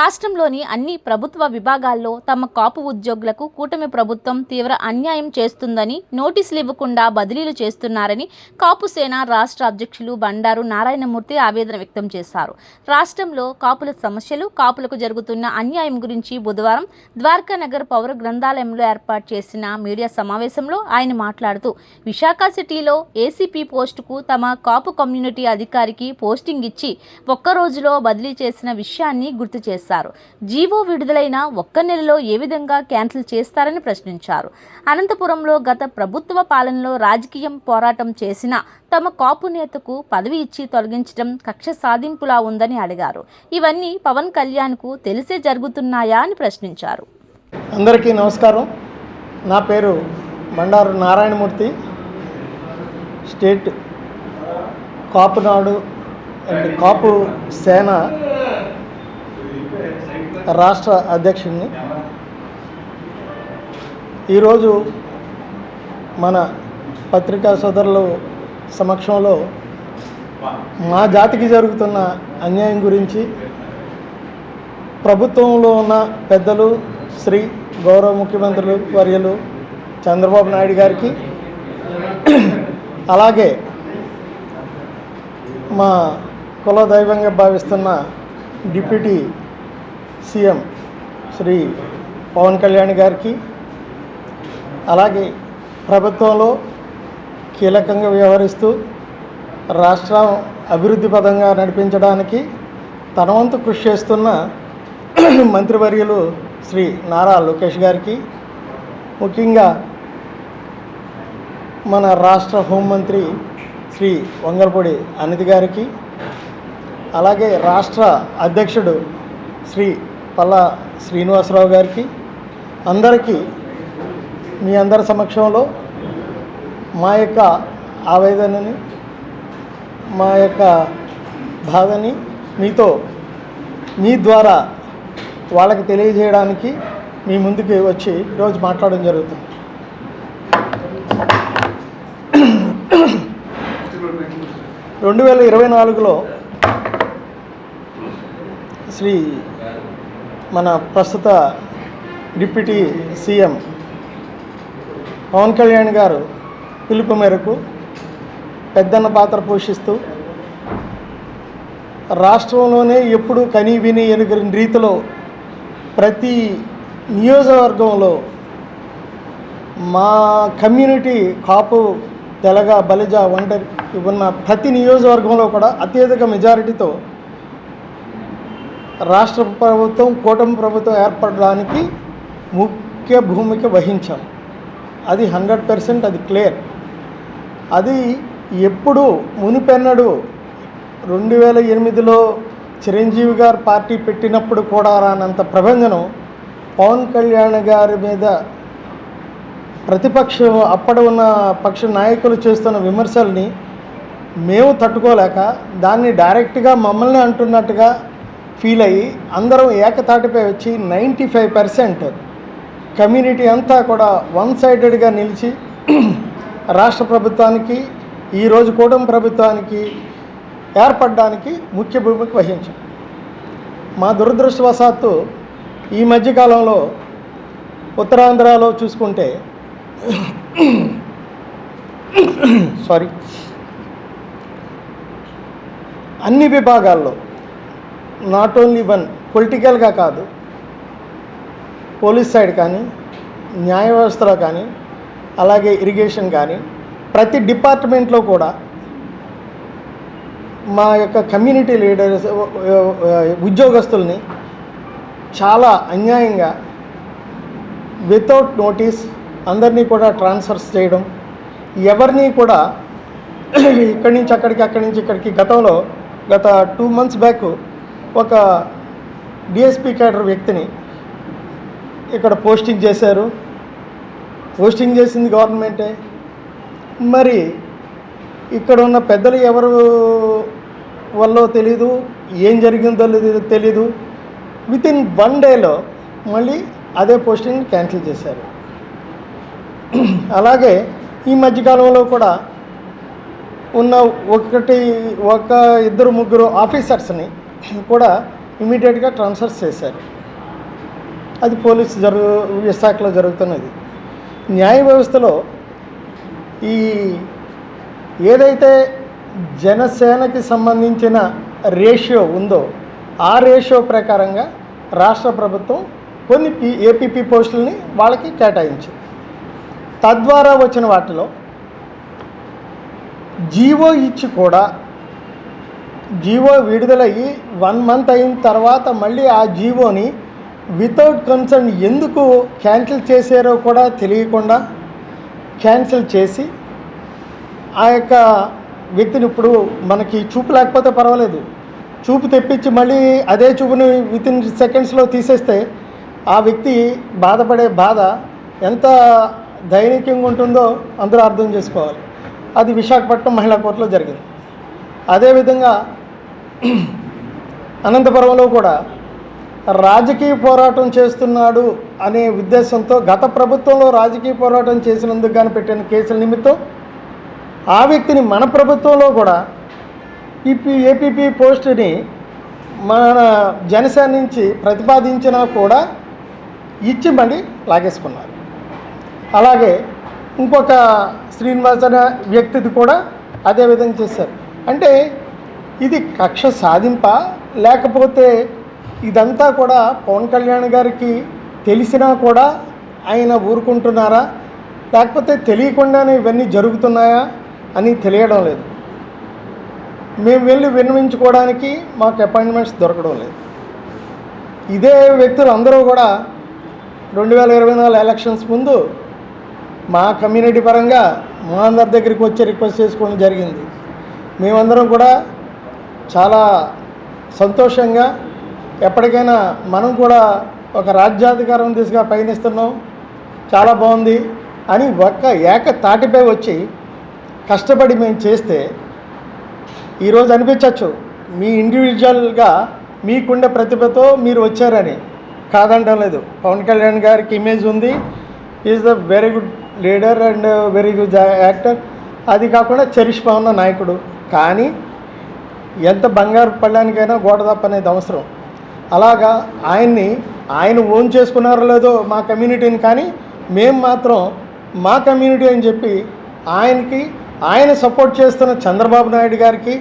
రాష్ట్రంలోని అన్ని ప్రభుత్వ విభాగాల్లో తమ కాపు ఉద్యోగులకు కూటమి ప్రభుత్వం తీవ్ర అన్యాయం చేస్తుందని, నోటీసులు ఇవ్వకుండా బదిలీలు చేస్తున్నారని కాపు సేన రాష్ట్ర అధ్యక్షులు బండారు నారాయణమూర్తి ఆవేదన వ్యక్తం చేశారు. రాష్ట్రంలో కాపుల సమస్యలు, కాపులకు జరుగుతున్న అన్యాయం గురించి బుధవారం ద్వారకానగర్ పౌర గ్రంథాలయంలో ఏర్పాటు చేసిన మీడియా సమావేశంలో ఆయన మాట్లాడుతూ, విశాఖ సిటీలో ఏసీపీ పోస్టుకు తమ కాపు కమ్యూనిటీ అధికారికి పోస్టింగ్ ఇచ్చి ఒక్క రోజులో బదిలీ చేసిన విషయాన్ని గుర్తు చేశారు. జీవో విడుదలైన ఒక్క నెలలో ఏ విధంగా క్యాన్సిల్ చేస్తారని ప్రశ్నించారు. అనంతపురంలో గత ప్రభుత్వ పాలనలో రాజకీయం పోరాటం చేసిన తమ కాపు నేతకు పదవి ఇచ్చి తొలగించడం కక్ష సాధింపులా ఉందని అడిగారు. ఇవన్నీ పవన్ కళ్యాణ్కు తెలిసే జరుగుతున్నాయా అని ప్రశ్నించారు. అందరికీ నమస్కారం. నా పేరు బండారు నారాయణమూర్తి. స్టేట్ కాపు నాడు అండ్ కాపు సేన రాష్ట్ర అధ్యక్షుడిని. ఈరోజు మన పత్రికా సోదరుల సమక్షంలో మా జాతికి జరుగుతున్న అన్యాయం గురించి ప్రభుత్వంలో ఉన్న పెద్దలు శ్రీ గౌరవ ముఖ్యమంత్రులు వర్యులు చంద్రబాబు నాయుడు గారికి, అలాగే మా కులదైవంగా భావిస్తున్న డిప్యూటీ సీఎం శ్రీ పవన్ కళ్యాణ్ గారికి, అలాగే ప్రభుత్వంలో కీలకంగా వ్యవహరిస్తూ రాష్ట్రం అభివృద్ధి పదంగా నడిపించడానికి తన వంతు కృషి చేస్తున్న మంత్రివర్యులు శ్రీ నారా లోకేష్ గారికి, ముఖ్యంగా మన రాష్ట్ర హోంమంత్రి శ్రీ వంగలపూడి అనిత గారికి, అలాగే రాష్ట్ర అధ్యక్షుడు శ్రీ పల్లా శ్రీనివాసరావు గారికి, అందరికీ మీ అందరి సమక్షంలో మా యొక్క ఆవేదనని, మా యొక్క బాధని మీతో మీ ద్వారా వాళ్ళకి తెలియజేయడానికి మీ ముందుకు వచ్చి ఈరోజు మాట్లాడడం జరుగుతుంది. 2024లో శ్రీ మన ప్రస్తుత డిప్యూటీ సీఎం పవన్ కళ్యాణ్ గారు పిలుపు మేరకు పెద్దన్న పాత్ర పోషిస్తూ రాష్ట్రంలోనే ఎప్పుడు కని విని ఎరుగని రీతిలో ప్రతి నియోజకవర్గంలో మా కమ్యూనిటీ కాపు, తెలగ, బలిజ, ఒంటరి ఉన్న ప్రతి నియోజకవర్గంలో కూడా అత్యధిక మెజారిటీతో రాష్ట్ర ప్రభుత్వం, కూటమి ప్రభుత్వం ఏర్పడడానికి ముఖ్య భూమిక వహించాం. అది 100% అది క్లియర్. అది ఎప్పుడు మునిపెన్నడు 2008లో చిరంజీవి గారు పార్టీ పెట్టినప్పుడు కూడా రానంత ప్రభంజనం పవన్ కళ్యాణ్ గారి మీద ప్రతిపక్షం అప్పటి ఉన్న పక్ష నాయకులు చేస్తున్న విమర్శల్ని మేము తట్టుకోలేక దాన్ని డైరెక్ట్గా మమ్మల్ని అంటున్నట్టుగా ఫీల్ అయ్యి అందరం ఏకతాటిపై వచ్చి 95% కమ్యూనిటీ అంతా కూడా వన్ సైడెడ్గా నిలిచి రాష్ట్ర ప్రభుత్వానికి, ఈరోజు కూటమి ప్రభుత్వానికి ఏర్పడడానికి ముఖ్య భూమిక వహించాం. మా దురదృష్టవశాత్తు ఈ మధ్యకాలంలో ఉత్తరాంధ్రలో చూసుకుంటే అన్ని విభాగాల్లో నాట్ ఓన్లీ వన్ పొలిటికల్గా కాదు, పోలీస్ సైడ్ కానీ, న్యాయ వ్యవస్థలో కానీ, అలాగే ఇరిగేషన్ కానీ, ప్రతి డిపార్ట్మెంట్లో కూడా మా యొక్క కమ్యూనిటీ లీడర్స్, ఉద్యోగస్తుల్ని చాలా అన్యాయంగా వితౌట్ నోటీస్ అందరినీ కూడా ట్రాన్స్ఫర్స్ చేయడం, ఎవరిని కూడా ఇక్కడి నుంచి అక్కడికి, అక్కడి నుంచి ఇక్కడికి గత 2 months బ్యాక్ ఒక డిఎస్పీ క్యాడర్ వ్యక్తిని ఇక్కడ పోస్టింగ్ చేశారు. పోస్టింగ్ చేసింది గవర్నమెంటే. మరి ఇక్కడ ఉన్న పెద్దలు ఎవరు వల్ల తెలీదు, ఏం జరిగిందో తెలీదు. వితిన్ 1 డేలో మళ్ళీ అదే పోస్టింగ్ క్యాన్సిల్ చేశారు. అలాగే ఈ మధ్యకాలంలో కూడా ఉన్న 1, 2, 3 ఆఫీసర్స్ని కూడా ఇమీడియట్గా ట్రాన్స్ఫర్ చేశారు. అది పోలీసు విశాఖలో జరుగుతున్నది. న్యాయ వ్యవస్థలో ఈ ఏదైతే జనసేనకి సంబంధించిన రేషియో ఉందో ఆ రేషియో ప్రకారంగా రాష్ట్ర ప్రభుత్వం కొన్ని ఏపీపీ పోస్టులని వాళ్ళకి కేటాయించింది. తద్వారా వచ్చిన వాటిలో జీవో ఇచ్చి కూడా జీవో విడుదలయ్యి 1 మంత్ అయిన తర్వాత మళ్ళీ ఆ జీవోని వితౌట్ కన్సర్న్ ఎందుకు క్యాన్సిల్ చేశారో కూడా తెలియకుండా క్యాన్సిల్ చేసి ఆ యొక్క వ్యక్తిని ఇప్పుడు మనకి చూపు లేకపోతే పర్వాలేదు, చూపు తెప్పించి మళ్ళీ అదే చూపుని వితిన్ సెకండ్స్లో తీసేస్తే ఆ వ్యక్తి బాధపడే బాధ ఎంత దైనికంగా ఉంటుందో అందరూ అర్థం చేసుకోవాలి. అది విశాఖపట్నం మహిళా కోర్టులో జరిగింది. అదేవిధంగా అనంతపురంలో కూడా రాజకీయ పోరాటం చేస్తున్నాడు అనే ఉద్దేశంతో గత ప్రభుత్వంలో రాజకీయ పోరాటం చేసినందుకు కానీ పెట్టిన కేసుల నిమిత్తం ఆ వ్యక్తిని మన ప్రభుత్వంలో కూడా ఏపీపీ పోస్టుని మన జనసేన నుంచి ప్రతిపాదించినా కూడా ఇచ్చి మళ్ళీ లాగేసుకున్నారు. అలాగే ఇంకొక శ్రీనివాస్ అనే వ్యక్తిది కూడా అదే విధంగా చేశారు. అంటే ఇది కక్ష సాధింప లేకపోతే ఇదంతా కూడా పవన్ కళ్యాణ్ గారికి తెలిసినా కూడా ఆయన ఊరుకుంటున్నారా, లేకపోతే తెలియకుండానే ఇవన్నీ జరుగుతున్నాయా అని తెలియడం లేదు. మేము వెళ్ళి విన్నవించుకోవడానికి మాకు అపాయింట్మెంట్స్ దొరకడం లేదు. ఇదే వ్యక్తులు అందరూ కూడా 2024 ఎలక్షన్స్ ముందు మా కమ్యూనిటీ పరంగా మా అందరి దగ్గరికి వచ్చి రిక్వెస్ట్ చేసుకోవడం జరిగింది. మేమందరం కూడా చాలా సంతోషంగా ఎప్పటికైనా మనం కూడా ఒక రాజ్యాధికారం దిశగా పయనిస్తున్నాం, చాలా బాగుంది అని ఒక్క ఏకతాటిపై వచ్చి కష్టపడి మేము చేస్తే ఈరోజు అనిపించవచ్చు మీ ఇండివిజువల్గా మీకుండే ప్రతిభతో మీరు వచ్చారని. కాదంటం లేదు. పవన్ కళ్యాణ్ గారికి ఇమేజ్ ఉంది, is the very good leader and very good actor. అది కాకుండా చరిష్మా ఉన్న నాయకుడు. కానీ ఎంత బంగారు పళ్ళానికైనా గోడ తప్పనేది అవసరం. అలాగా ఆయన ఓన్ చేసుకున్నారో లేదో మా కమ్యూనిటీని, కానీ మేము మాత్రం మా కమ్యూనిటీ అని చెప్పి ఆయన సపోర్ట్ చేస్తున్న చంద్రబాబు నాయుడు గారికి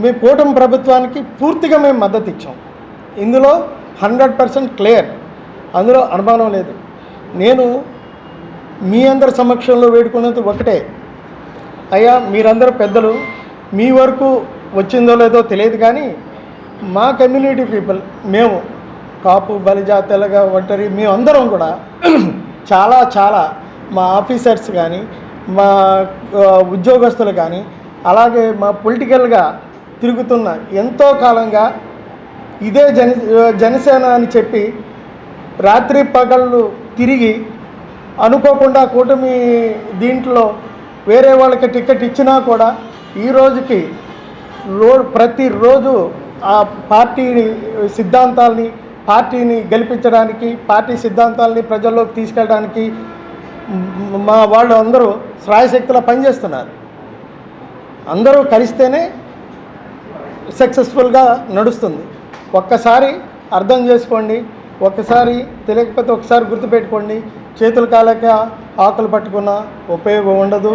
మీ కూటమి ప్రభుత్వానికి పూర్తిగా మేము మద్దతు ఇచ్చాం. ఇందులో 100% క్లియర్, అందులో అనుమానం లేదు. నేను మీ అందరి సమక్షంలో వేడుకునేది ఒకటే, అయ్యా మీరందరూ పెద్దలు, మీ వరకు వచ్చిందో లేదో తెలియదు, కానీ మా కమ్యూనిటీ పీపుల్, మేము కాపు బలిజ తెలగ ఒంటరి మేమందరం కూడా చాలా మా ఆఫీసర్స్ కానీ మా ఉద్యోగస్తులు కానీ అలాగే మా పొలిటికల్గా తిరుగుతున్న ఎంతో కాలంగా ఇదే జనసేన అని చెప్పి రాత్రి పగళ్ళు తిరిగి అనుకోకుండా కూటమి దీంట్లో వేరే వాళ్ళకి టికెట్ ఇచ్చినా కూడా ఈ రోజుకి ప్రతిరోజు ఆ పార్టీ సిద్ధాంతాలని, పార్టీని గెలిపించడానికి, పార్టీ సిద్ధాంతాలని ప్రజల్లోకి తీసుకెళ్ళడానికి మా వాళ్ళు అందరూ శ్రాయశక్తిలో పనిచేస్తున్నారు. అందరూ కలిస్తేనే సక్సెస్ఫుల్గా నడుస్తుంది. ఒక్కసారి అర్థం చేసుకోండి, ఒక్కసారి తెలియకపోతే ఒకసారి గుర్తుపెట్టుకోండి. చేతులు కాలేక ఆకులు పట్టుకున్న ఉపయోగం ఉండదు.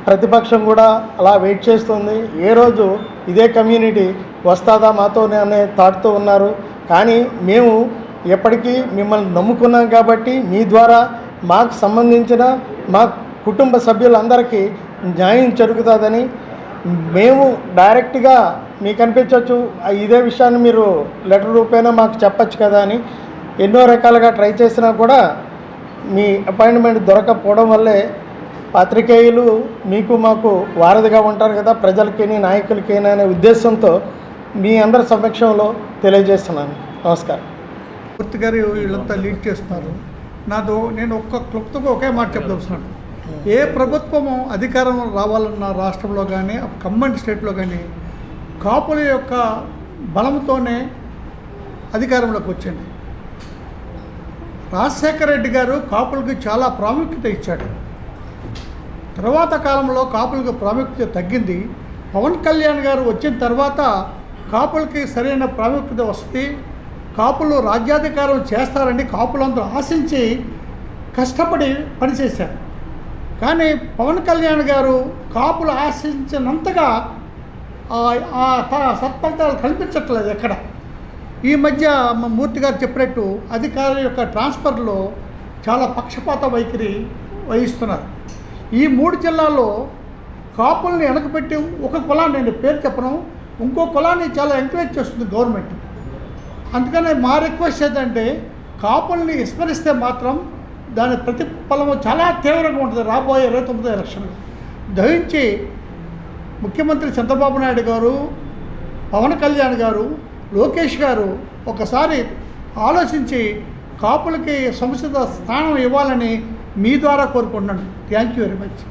ప్రతిపక్షం కూడా అలా వెయిట్ చేస్తుంది, ఏ రోజు ఇదే కమ్యూనిటీ వస్తుందా మాతోనే అనే థాట్తో ఉన్నారు. కానీ మేము ఎప్పటికీ మిమ్మల్ని నమ్ముకున్నాం కాబట్టి మీ ద్వారా మాకు సంబంధించిన మా కుటుంబ సభ్యులందరికీ న్యాయం జరుగుతుందని మేము డైరెక్ట్గా మీకు అనిపించవచ్చు, ఇదే విషయాన్ని మీరు లెటర్ రూపేనా మాకు చెప్పచ్చు కదా అని ఎన్నో రకాలుగా ట్రై చేసినా కూడా మీ అపాయింట్మెంట్ దొరకకపోవడం వల్లే పాత్రికేయులు మీకు మాకు వారధిగా ఉంటారు కదా ప్రజలకి నాయకులకి అనే ఉద్దేశంతో మీ అందరి సమక్షంలో తెలియజేస్తున్నాను. నమస్కారం. పూర్తి గారు వీళ్ళంతా లీడ్ చేస్తున్నారు. నేను ఒక్క క్లుప్తంగా ఒకే మాట చెప్పదలుచున్నాను. ఏ ప్రభుత్వము అధికారం రావాలన్న రాష్ట్రంలో కానీ కమ్మన్ స్టేట్లో కానీ కాపుల యొక్క బలంతోనే అధికారంలోకి వచ్చింది. రాజశేఖర రెడ్డి గారు కాపులకి చాలా ప్రాముఖ్యత ఇచ్చాడు. తర్వాత కాలంలో కాపులకు ప్రాముఖ్యత తగ్గింది. పవన్ కళ్యాణ్ గారు వచ్చిన తర్వాత కాపులకి సరైన ప్రాముఖ్యత వస్తుంది. కాపులు రాజ్యాధికారం చేస్తారని కాపులందరూ ఆశించి కష్టపడి పనిచేశారు. కానీ పవన్ కళ్యాణ్ గారు కాపులు ఆశించినంతగా సత్ఫలితాలు కల్పించట్లేదు ఎక్కడ. ఈ మధ్య మూర్తి గారు చెప్పినట్టు అధికారుల యొక్క ట్రాన్స్ఫర్లో చాలా పక్షపాత వైఖరి వహిస్తున్నారు. ఈ 3 జిల్లాల్లో కాపుల్ని వెనకబెట్టి ఒక కులాన్ని, నేను పేరు చెప్పను, ఇంకో కులాన్ని చాలా ఎంకరేజ్ చేస్తుంది గవర్నమెంట్. అందుకనే మా రిక్వెస్ట్ ఏంటంటే కాపుల్ని విస్మరిస్తే మాత్రం దాని ప్రతిఫలము చాలా తీవ్రంగా ఉంటుంది రాబోయే 29 ఎలక్షన్లో. దయించి ముఖ్యమంత్రి చంద్రబాబు నాయుడు గారు, పవన్ కళ్యాణ్ గారు, లోకేష్ గారు ఒకసారి ఆలోచించి కాపులకి సముచిత స్థానం ఇవ్వాలని మీ ద్వారా కోరుకుంటున్నాను. Thank you very much.